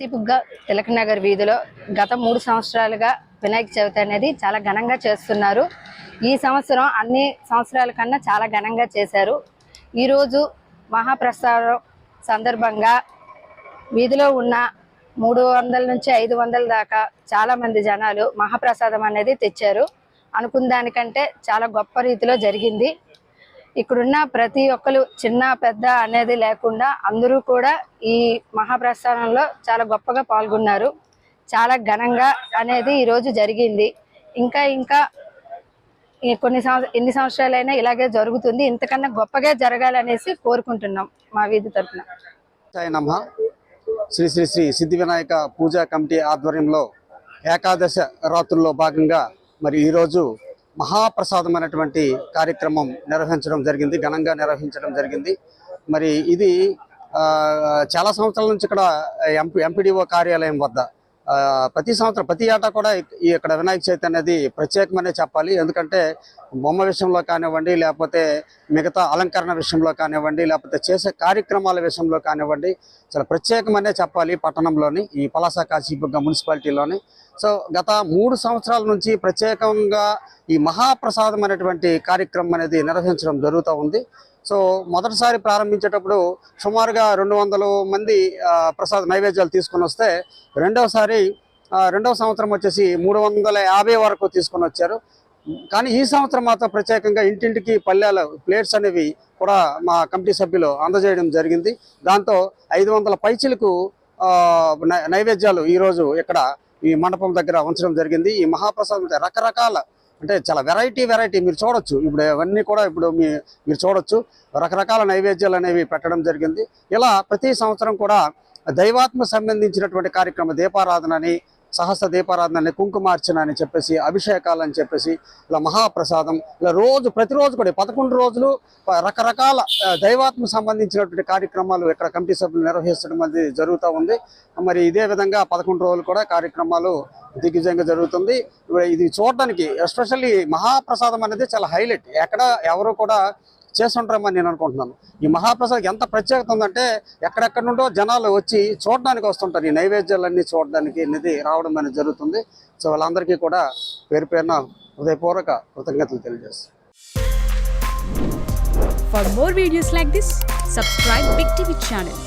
సిపుగ్గా తిలక్ నగర్ వీధిలో గత 3 సంవత్సరాలుగా వినాయక చవితి అనేది చాలా ఘనంగా చేస్తున్నారు. ఈ సంవత్సరం అన్ని సంవత్సరాల కన్నా చాలా ఘనంగా చేశారు. ఈరోజు మహాప్రసాదం సందర్భంగా వీధిలో ఉన్న 300 నుంచి 500 దాకా చాలా మంది జనాలు మహాప్రసాదం అనేది తెచ్చారు. అనుకున్న దానికంటే చాలా గొప్ప రీతిలో జరిగింది. ఇక్కడున్న ప్రతి ఒక్కరు చిన్న పెద్ద అనేది లేకుండా అందరూ కూడా ఈ మహాప్రస్థానంలో చాలా గొప్పగా పాల్గొన్నారు. చాలా ఘనంగా అనేది ఈరోజు జరిగింది. ఇంకా ఎన్ని సంవత్సరాలైనా ఇలాగే జరుగుతుంది. ఇంతకన్నా గొప్పగా జరగాలనేసి కోరుకుంటున్నాం మా వీధి తరఫున. శ్రీ శ్రీ శ్రీ సిద్ధి వినాయక పూజా కమిటీ ఆధ్వర్యంలో ఏకాదశ రాత్రుల్లో భాగంగా మరి ఈరోజు మహాప్రసాదమైనటువంటి కార్యక్రమం నిర్వహించడం జరిగింది, ఘనంగా నిర్వహించడం జరిగింది. మరి ఇది చాలా సంవత్సరాల నుంచి ఇక్కడ ఎంపీడీఓ కార్యాలయం వద్ద ప్రతి సంవత్సరం ప్రతి ఏటా కూడా ఇక్కడ వినాయక చవితి అనేది ప్రత్యేకమనే చెప్పాలి. ఎందుకంటే బొమ్మ విషయంలో కానివ్వండి, లేకపోతే మిగతా అలంకరణ విషయంలో కానివ్వండి, లేకపోతే చేసే కార్యక్రమాల విషయంలో కానివ్వండి, చాలా ప్రత్యేకమనే చెప్పాలి. పట్టణంలోని ఈ పలాస కాశీబుగ్గ మున్సిపాలిటీలోని సో గత 3 సంవత్సరాల నుంచి ప్రత్యేకంగా ఈ మహాప్రసాదం అనేటువంటి కార్యక్రమం అనేది నిర్వహించడం జరుగుతూ ఉంది. సో మొదటిసారి ప్రారంభించేటప్పుడు సుమారుగా 200 మంది నైవేద్యాలు తీసుకొని వస్తే రెండవ సంవత్సరం వచ్చేసి 350 వరకు తీసుకొని వచ్చారు. కానీ ఈ సంవత్సరం మాత్రం ప్రత్యేకంగా ఇంటింటికి పల్లెల ప్లేట్స్ అనేవి కూడా మా కమిటీ సభ్యులు అందజేయడం జరిగింది. దాంతో 500 పైచిలకు నైవేద్యాలు ఈరోజు ఇక్కడ ఈ మండపం దగ్గర ఉంచడం జరిగింది. ఈ మహాప్రసాదం రకరకాల అంటే చాలా వెరైటీ మీరు చూడొచ్చు. ఇప్పుడు అవన్నీ కూడా మీరు చూడొచ్చు. రకరకాల నైవేద్యాలు అనేవి పెట్టడం జరిగింది. ఇలా ప్రతి సంవత్సరం కూడా దైవాత్మ సంబంధించినటువంటి కార్యక్రమం దీపారాధన అని, సహస్ర దీపారాధన అని, కుంకుమార్చన అని చెప్పేసి, అభిషేకాలు అని చెప్పేసి, ఇలా మహాప్రసాదం ఇలా ప్రతిరోజు కూడా 11 రోజులు రకరకాల దైవాత్మ సంబంధించినటువంటి కార్యక్రమాలు ఇక్కడ కమిటీ సభ్యులు నిర్వహించడం అనేది జరుగుతూ ఉంది. మరి ఇదే విధంగా 11 రోజులు కూడా కార్యక్రమాలు దిగ్విజయంగా జరుగుతుంది. ఇది చూడడానికి ఎస్పెషల్లీ మహాప్రసాదం అనేది చాలా హైలైట్. ఎవరు కూడా చేస్తుంటారని నేను అనుకుంటున్నాను. ఈ మహాప్రసాదం ఎంత ప్రత్యేకత ఉందంటే ఎక్కడెక్కడ నుండో జనాలు వచ్చి చూడడానికి వస్తుంటారు. ఈ నైవేద్యాలన్నీ చూడడానికి అనేది రావడం అనేది జరుగుతుంది. సో వాళ్ళందరికీ కూడా పేరున హృదయపూర్వక కృతజ్ఞతలు తెలియజేస్తాను. For more videos like this, subscribe Big TV channel.